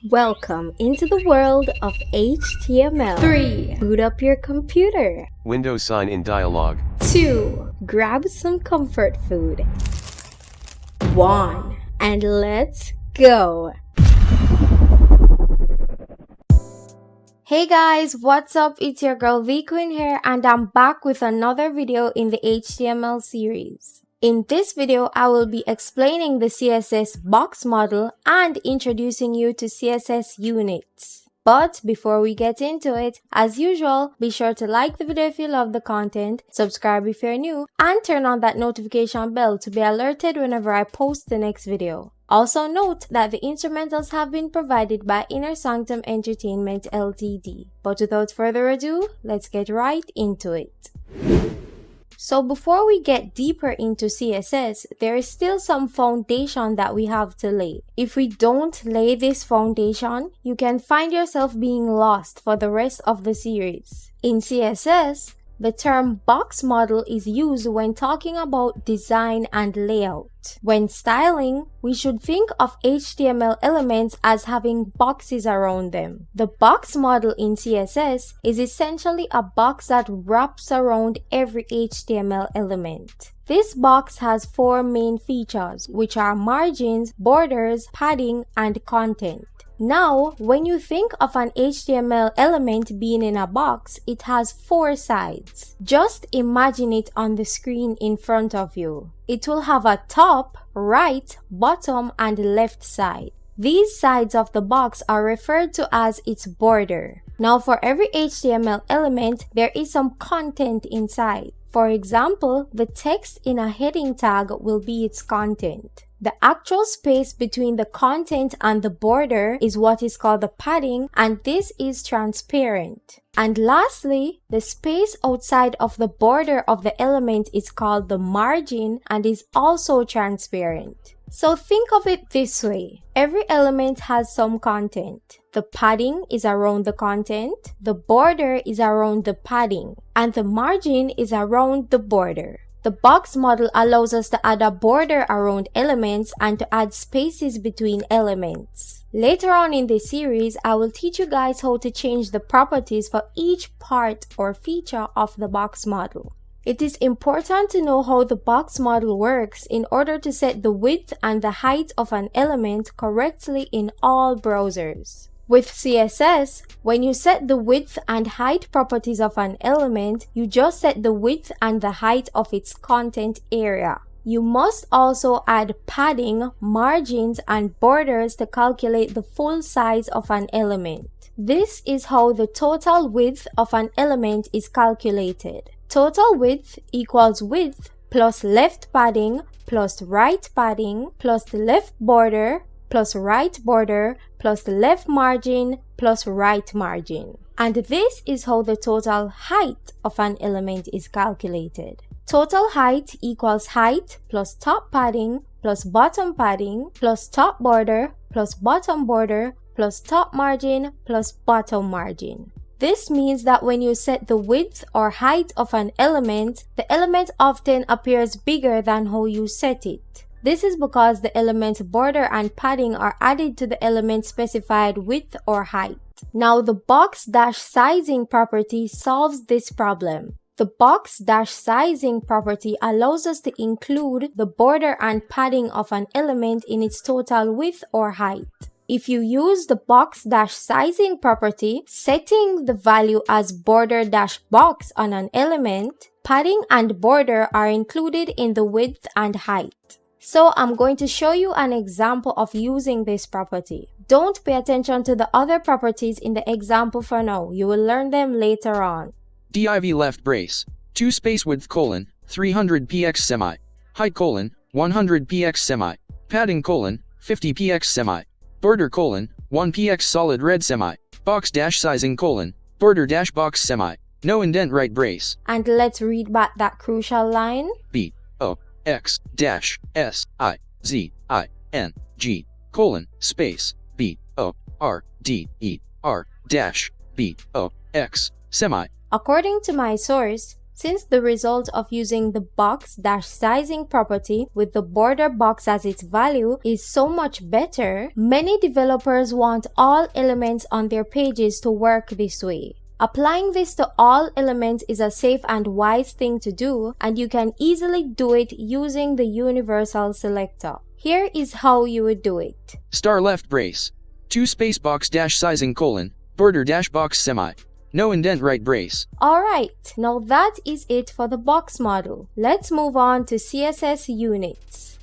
Welcome into the world of HTML. 3. Boot up your computer. Windows sign in dialog. 2. Grab some comfort food. 1. And let's go. Hey guys, what's up? It's your girl Quinn here, and I'm back with another video in the HTML series. In this video, I will be explaining the CSS box model and introducing you to CSS units. But before we get into it, as usual, be sure to like the video if you love the content, subscribe if you're new, and turn on that notification bell to be alerted whenever I post the next video. Also note that the instrumentals have been provided by Inner Sanctum Entertainment Ltd. But without further ado, let's get right into it. So before we get deeper into CSS, there is still some foundation that we have to lay. If we don't lay this foundation, you can find yourself being lost for the rest of the series. In CSS, the term box model is used when talking about design and layout. When styling, we should think of HTML elements as having boxes around them. The box model in CSS is essentially a box that wraps around every HTML element. This box has 4 main features, which are margins, borders, padding, and content. Now, when you think of an HTML element being in a box, it has 4 sides. Just imagine it on the screen in front of you. It will have a top, right, bottom, and left side. These sides of the box are referred to as its border. Now, for every HTML element, there is some content inside. For example, the text in a heading tag will be its content. The actual space between the content and the border is what is called the padding, and this is transparent. And lastly, the space outside of the border of the element is called the margin and is also transparent. So think of it this way. Every element has some content. The padding is around the content, the border is around the padding, and the margin is around the border. The box model allows us to add a border around elements and to add spaces between elements. Later on in this series, I will teach you guys how to change the properties for each part or feature of the box model. It is important to know how the box model works in order to set the width and the height of an element correctly in all browsers. With CSS, when you set the width and height properties of an element, you just set the width and the height of its content area. You must also add padding, margins, and borders to calculate the full size of an element. This is how the total width of an element is calculated. Total width equals width plus left padding plus right padding plus the left border plus right border plus the left margin plus right margin. And this is how the total height of an element is calculated. Total height equals height plus top padding plus bottom padding plus top border plus bottom border plus top margin plus bottom margin. This means that when you set the width or height of an element, the element often appears bigger than how you set it. This is because the element's border and padding are added to the element's specified width or height. Now, the box-sizing property solves this problem. The box-sizing property allows us to include the border and padding of an element in its total width or height. If you use the box-sizing property, setting the value as border-box on an element, padding and border are included in the width and height. So I'm going to show you an example of using this property. Don't pay attention to the other properties in the example for now. You will learn them later on. div left brace, 2 space width colon, 300 px semi, height colon, 100 px semi, padding colon, 50 px semi, border colon, 1 px solid red semi, box dash sizing colon, border dash box semi, no indent right brace. And let's read back that crucial line. B O X dash S I Z I N G colon space B O R D E R dash B O X semi. According to my source, Since the result of using the box-sizing property with the border box as its value is so much better, many developers want all elements on their pages to work this way. Applying this to all elements is a safe and wise thing to do, and you can easily do it using the universal selector. Here is how you would do it. Star left brace. 2 space box dash sizing colon, border dash box semi. No indent right brace. Alright, now that is it for the box model. Let's move on to CSS units.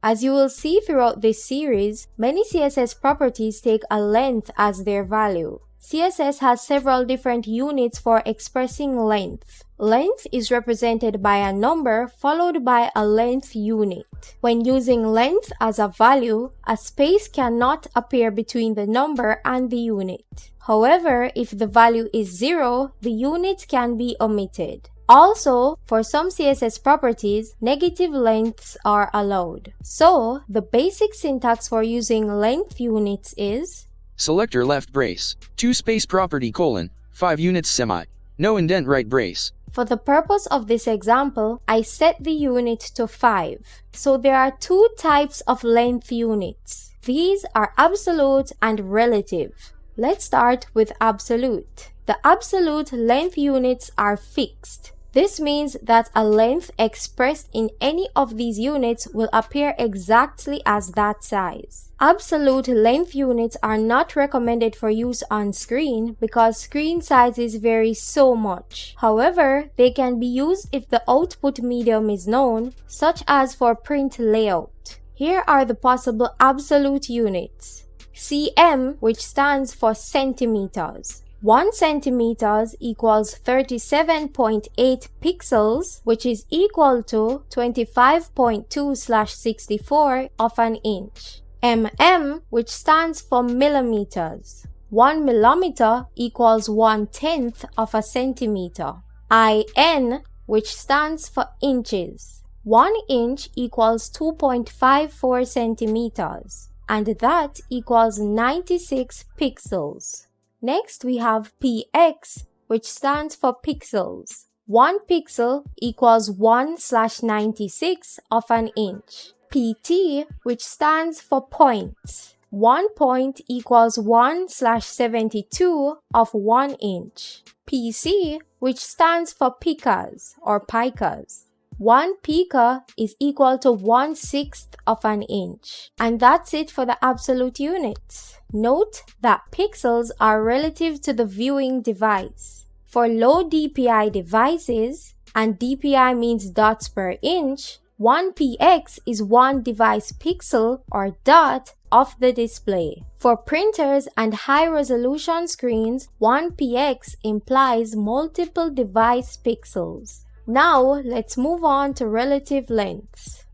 As you will see throughout this series, many CSS properties take a length as their value. CSS has several different units for expressing length. Length is represented by a number followed by a length unit. When using length as a value, a space cannot appear between the number and the unit. However, if the value is 0, the unit can be omitted. Also, for some CSS properties, negative lengths are allowed. So, the basic syntax for using length units is Selector left brace. 2 space property colon, 5 units semi. No indent right brace. For the purpose of this example, I set the unit to 5. So there are 2 types of length units. These are absolute and relative. Let's start with absolute. The absolute length units are fixed. This means that a length expressed in any of these units will appear exactly as that size. Absolute length units are not recommended for use on screen because screen sizes vary so much. However, they can be used if the output medium is known, such as for print layout. Here are the possible absolute units. cm, which stands for centimeters. 1 centimeter equals 37.8 pixels, which is equal to 25.2/64 of an inch. mm, which stands for millimeters. 1 millimeter equals 1/10 of a centimeter. in, which stands for inches. 1 inch equals 2.54 centimeters, and that equals 96 pixels. Next, we have px, which stands for pixels. 1 pixel equals 1/96 of an inch. pt, which stands for points. 1 point equals 1/72 of 1 inch. pc, which stands for picas or picas. 1 pica is equal to 1/6 of an inch. And that's it for the absolute units. Note that pixels are relative to the viewing device. For low DPI devices, and DPI means dots per inch, 1 px is 1 device pixel or dot of the display. For printers and high-resolution screens, 1 px implies multiple device pixels. Now, let's move on to relative lengths.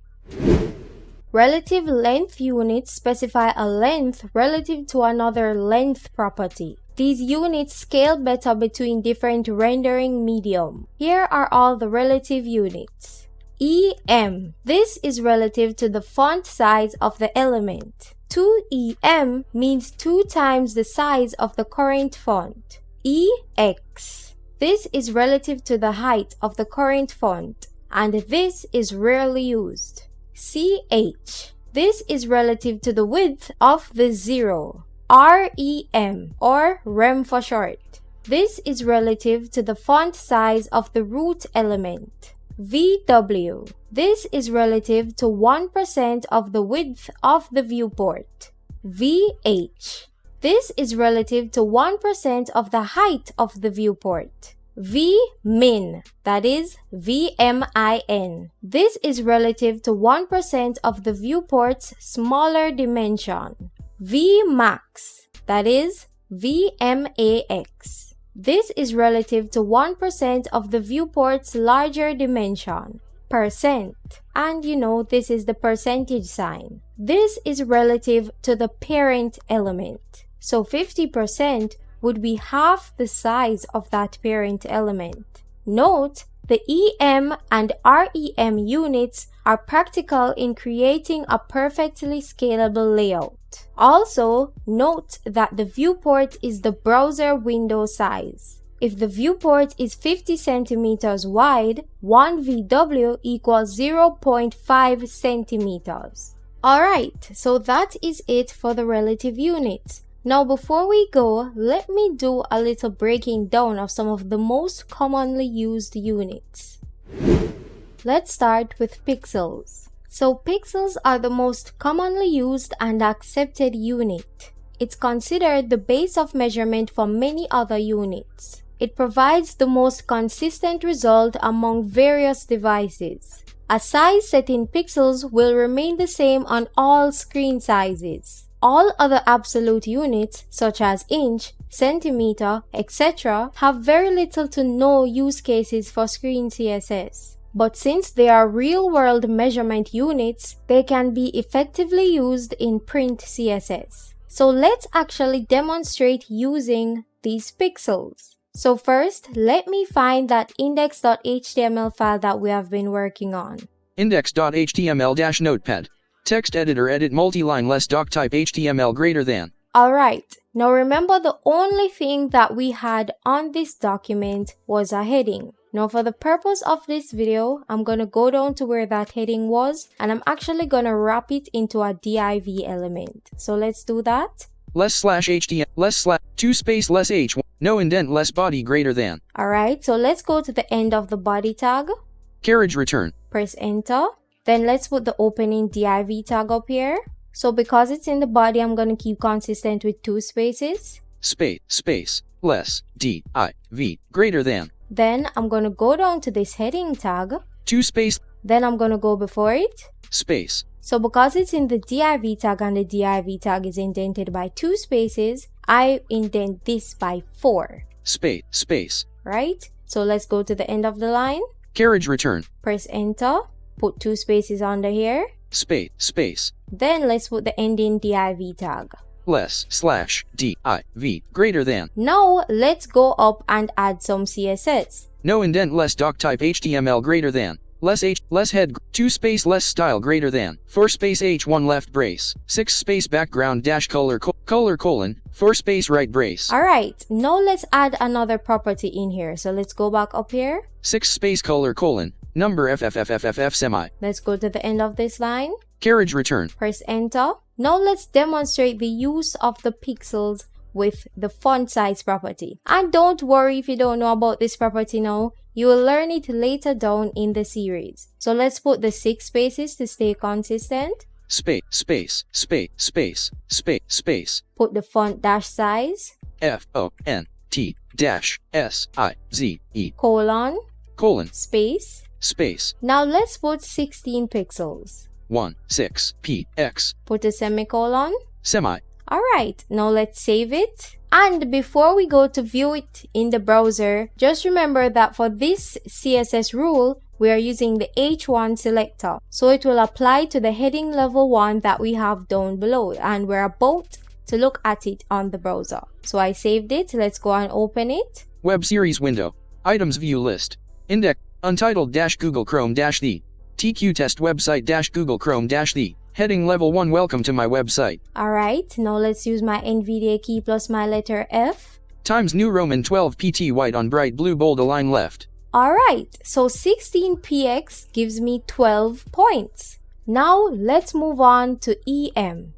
Relative length units specify a length relative to another length property. These units scale better between different rendering medium. Here are all the relative units. em. This is relative to the font size of the element. 2em means 2 times the size of the current font. ex. This is relative to the height of the current font, and this is rarely used. ch. This is relative to the width of the 0. rem, or rem for short. This is relative to the font size of the root element. vw. This is relative to 1% of the width of the viewport. vh. This is relative to 1% of the height of the viewport. vmin, that is vmin. This is relative to 1% of the viewport's smaller dimension. vmax, that is vmax. This is relative to 1% of the viewport's larger dimension. Percent, and this is the percentage sign. This is relative to the parent element. So 50% would be half the size of that parent element. Note, the EM and REM units are practical in creating a perfectly scalable layout. Also, note that the viewport is the browser window size. If the viewport is 50 centimeters wide, 1 VW equals 0.5 centimeters. Alright, so that is it for the relative units. Now before we go, let me do a little breaking down of some of the most commonly used units. Let's start with pixels. So pixels are the most commonly used and accepted unit. It's considered the base of measurement for many other units. It provides the most consistent result among various devices. A size set in pixels will remain the same on all screen sizes. All other absolute units, such as inch, centimeter, etc., have very little to no use cases for screen CSS. But since they are real-world measurement units, they can be effectively used in print CSS. So let's actually demonstrate using these pixels. So first, let me find that index.html file that we have been working on. Index.html-notepad. Text editor edit multi-line less doc type HTML greater than. Alright, now remember the only thing that we had on this document was a heading. Now for the purpose of this video, I'm going to go down to where that heading was and I'm actually going to wrap it into a div element. So let's do that. Less slash HTML less slash 2 space less H no indent less body greater than. Alright, so let's go to the end of the body tag. Carriage return. Press enter. Then let's put the opening div tag up here. So because it's in the body, I'm going to keep consistent with 2 spaces. Space, less, div, greater than. Then I'm going to go down to this heading tag. 2 space. Then I'm going to go before it. Space. So because it's in the div tag and the div tag is indented by 2 spaces, I indent this by 4. Space. Right? So let's go to the end of the line. Carriage return. Press enter. Put 2 spaces under here. Space. Then let's put the ending div tag. Less slash div greater than. Now let's go up and add some CSS. No indent less doc type HTML greater than. Less head 2 space less style greater than. 4 space H1 left brace. 6 space background dash color colon 4 space right brace. Alright, now let's add another property in here. So let's go back up here. 6 space color colon number FFFFFF semi. Let's go to the end of this line. Carriage return. Press enter. Now let's demonstrate the use of the pixels with the font size property. And don't worry if you don't know about this property now. You will learn it later down in the series. So let's put the 6 spaces to stay consistent. Space. Put the font dash size. FONT dash SIZE. Colon. Space. Now let's put 16 pixels. 16 px. Put a semicolon. Semi. Alright, now let's save it. And before we go to view it in the browser, just remember that for this CSS rule, we are using the H1 selector. So it will apply to the heading level 1 that we have down below. And we're about to look at it on the browser. So I saved it. Let's go and open it. Web series window. Items view list. Index. Untitled dash Google Chrome dash the. TQ test website dash Google Chrome dash the. Heading level 1 welcome to my website. Alright, now let's use my NVDA key plus my letter F. Times New Roman 12 PT white on bright blue bold align left. Alright, so 16px gives me 12 points. Now let's move on to EM.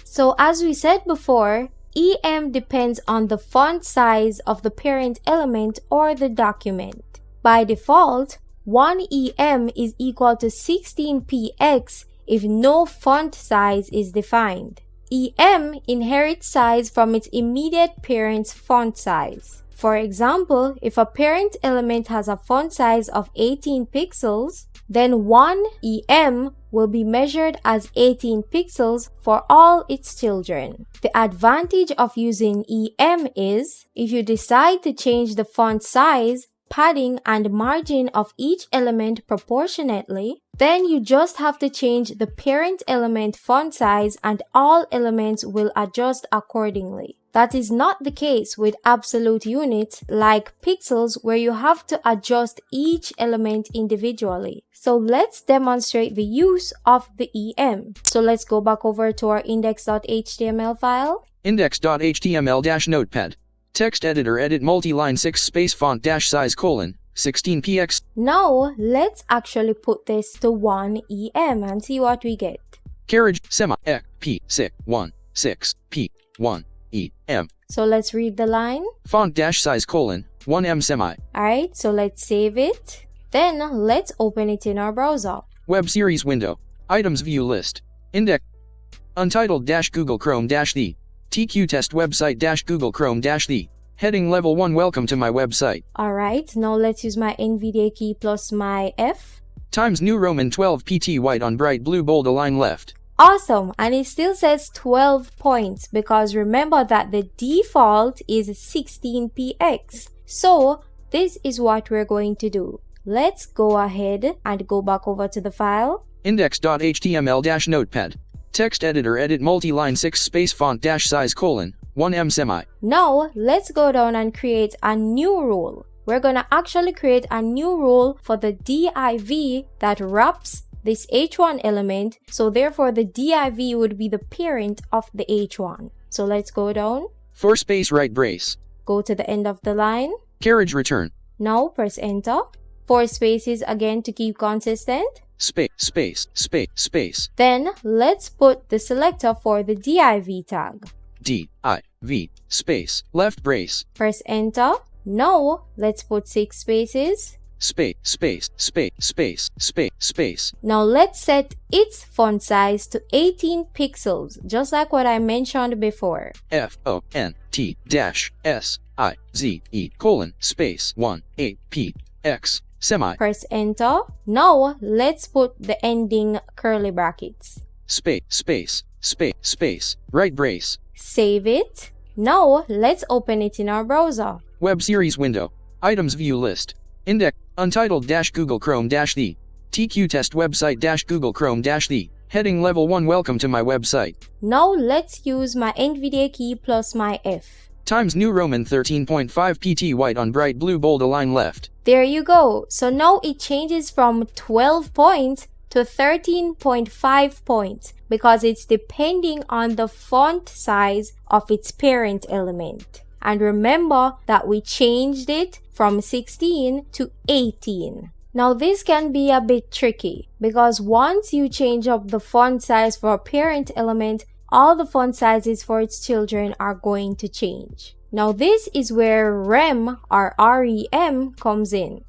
So as we said before, EM depends on the font size of the parent element or the document. By default, 1 EM is equal to 16px if no font size is defined. EM inherits size from its immediate parent's font size. For example, if a parent element has a font size of 18 pixels, then 1 EM will be measured as 18 pixels for all its children. The advantage of using EM is, if you decide to change the font size, padding, and margin of each element proportionately, then you just have to change the parent element font size and all elements will adjust accordingly. That is not the case with absolute units like pixels where you have to adjust each element individually. So let's demonstrate the use of the EM. So let's go back over to our index.html file. Index.html-notepad. Text editor, edit multi-line 6 space font dash size colon 16px. Now let's actually put this to 1 em and see what we get. Carriage semi p 6 1 6 p 1 em. So let's read the line. Font dash size colon 1 semi. Alright, so let's save it. Then let's open it in our browser. Web series window. Items view list. Index. Untitled dash Google Chrome dash the. TQ test website dash Google Chrome dash the. Heading level 1 welcome to my website. Alright, now let's use my NVDA key plus my F. Times New Roman 12 PT white on bright blue bold align left. Awesome, and it still says 12 points because remember that the default is 16px. So this is what we're going to do. Let's go ahead and go back over to the file. Index.html dash notepad. Text editor, edit multi-line 6 space font dash size colon 1 semi. Now let's go down and create a new rule. We're gonna actually create a new rule for the div that wraps this h1 element, so therefore the div would be the parent of the h1. So let's go down. 4 space right brace. Go to the end of the line. Carriage return. Now press enter. 4 spaces again to keep consistent. Space. Then let's put the selector for the div tag. div space left brace. Press enter. Now let's put 6 spaces. Space. Now let's set its font size to 18 pixels, just like what I mentioned before. font dash size colon space 1 8px semi. Press enter. Now let's put the ending curly brackets. Space right brace. Save it. Now let's open it in our browser. Web series window. Items view list. Index. Untitled dash Google Chrome dash the. TQ test website dash Google Chrome dash the. Heading level 1 welcome to my website. Now let's use my NVDA key plus my F. Times New Roman 13.5 PT white on bright blue bold align left. There you go. So now it changes from 12 points to 13.5 points because it's depending on the font size of its parent element. And remember that we changed it from 16 to 18. Now this can be a bit tricky because once you change up the font size for a parent element, all the font sizes for its children are going to change. Now this is where rem or rem comes in.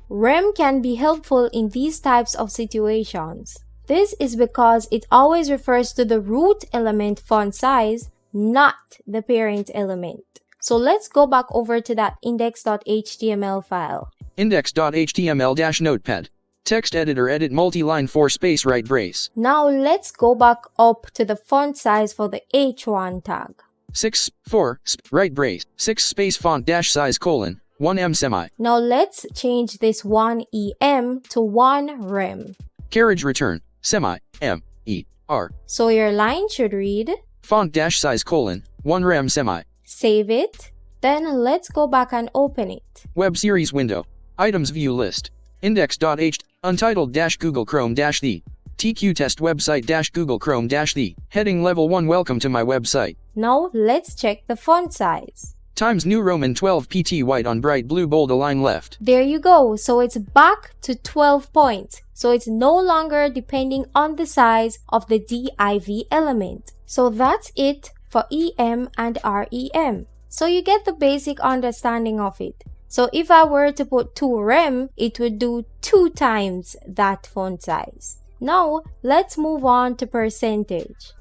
Rem can be helpful in these types of situations. This is because it always refers to the root element font size, not the parent element. So let's go back over to that index.html file. Index.html-notepad. Text editor, edit multi-line 4 space right brace. Now let's go back up to the font size for the H1 tag. 6, 4, right brace, 6 space font dash size colon, 1 semi. Now let's change this 1 em to 1 rem. Carriage return, semi, m-e-r. So your line should read font dash size colon, 1 rem semi. Save it. Then let's go back and open it. Web series window. Items view list. Index.h. Untitled dash Google Chrome dash the. TQ test website dash Google Chrome dash the. Heading level 1 welcome to my website. Now let's check the font size. Times New Roman 12 PT white on bright blue bold align left. There you go. So it's back to 12 points. So it's no longer depending on the size of the div element. So that's it for em and rem. So you get the basic understanding of it. So if I were to put 2 rem, it would do 2 times that font size. Now let's move on to percentage.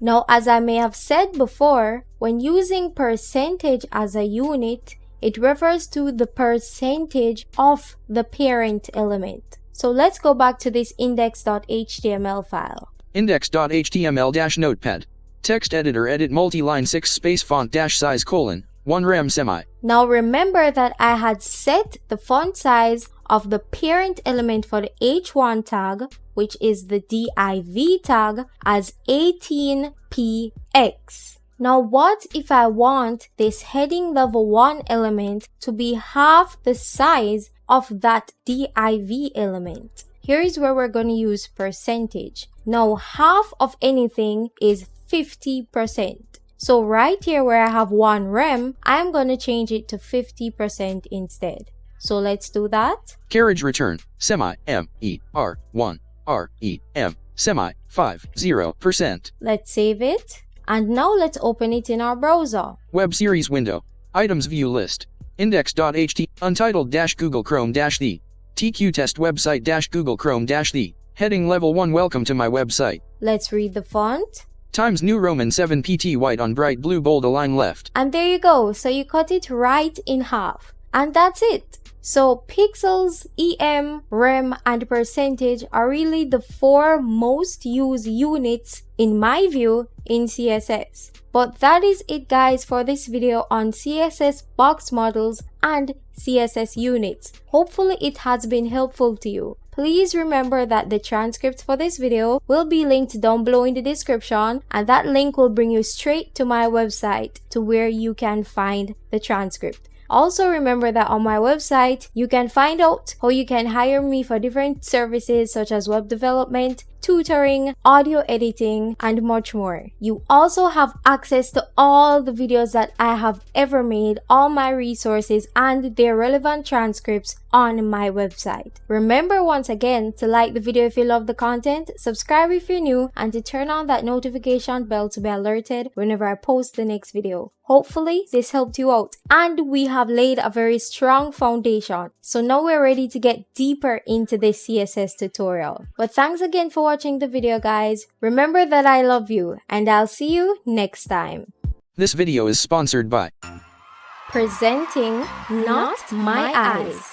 Now, as I may have said before, when using percentage as a unit, it refers to the percentage of the parent element. So let's go back to this index.html file. Index.html-notepad. Text editor, edit multi-line 6 space font dash size colon, 1 rem semi. Now remember that I had set the font size of the parent element for the H1 tag, which is the div tag, as 18px. Now what if I want this heading level 1 element to be half the size of that div element? Here is where we're going to use percentage. Now half of anything is 50%. So right here where I have 1 rem, I am going to change it to 50% instead. So let's do that. Carriage return, semi, MER, 1, REM, semi, 50%. Let's save it. And now let's open it in our browser. Web series window, items view list, index.ht, untitled-Google Chrome-the, TQ test website-Google Chrome-the, heading level 1 welcome to my website. Let's read the font. Times New Roman 7 PT white on bright blue bold align left. And there you go. So you cut it right in half. And that's it. So pixels, EM, rem, and percentage are really the 4 most used units in my view in CSS. But that is it guys for this video on CSS box models and CSS units. Hopefully it has been helpful to you. Please remember that the transcript for this video will be linked down below in the description, and that link will bring you straight to my website to where you can find the transcript. Also remember that on my website, you can find out how you can hire me for different services such as web development, tutoring, audio editing, and much more. You also have access to all the videos that I have ever made, all my resources, and their relevant transcripts on my website. Remember once again to like the video if you love the content, subscribe if you're new, and to turn on that notification bell to be alerted whenever I post the next video. Hopefully this helped you out, and we have laid a very strong foundation. So now we're ready to get deeper into this CSS tutorial. But thanks again for watching the video guys. Remember that I love you, and I'll see you next time. This video is sponsored by Presenting Not My Eyes,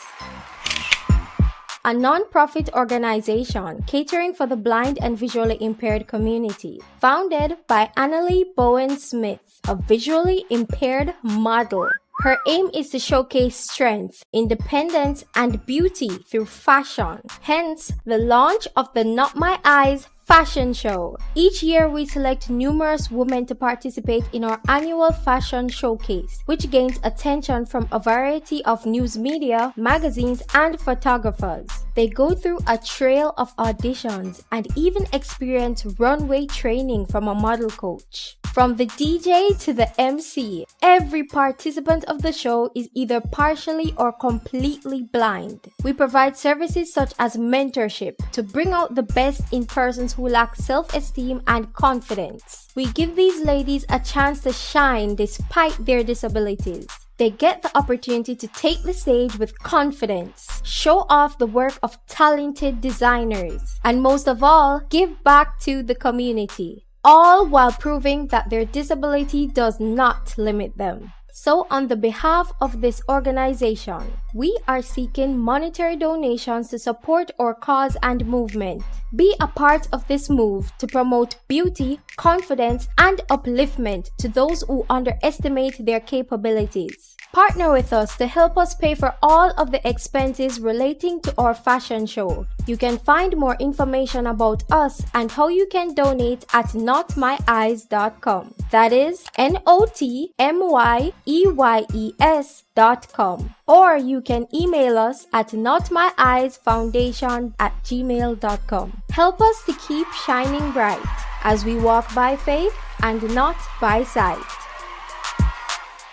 a non-profit organization catering for the blind and visually impaired community, founded by Annalie Bowen-Smith, a visually impaired model. Her aim is to showcase strength, independence, and beauty through fashion. Hence, the launch of the Not My Eyes fashion show. Each year, we select numerous women to participate in our annual fashion showcase, which gains attention from a variety of news media, magazines, and photographers. They go through a trail of auditions and even experience runway training from a model coach. From the DJ to the MC, every participant of the show is either partially or completely blind. We provide services such as mentorship to bring out the best in persons who lack self-esteem and confidence. We give these ladies a chance to shine despite their disabilities. They get the opportunity to take the stage with confidence, show off the work of talented designers, and most of all, give back to the community, all while proving that their disability does not limit them. So on the behalf of this organization, we are seeking monetary donations to support our cause and movement. Be a part of this move to promote beauty, confidence, and upliftment to those who underestimate their capabilities. Partner with us to help us pay for all of the expenses relating to our fashion show. You can find more information about us and how you can donate at notmyeyes.com. That is NOTMYEYES.com. Or you can email us at notmyeyesfoundation@gmail.com. Help us to keep shining bright as we walk by faith and not by sight.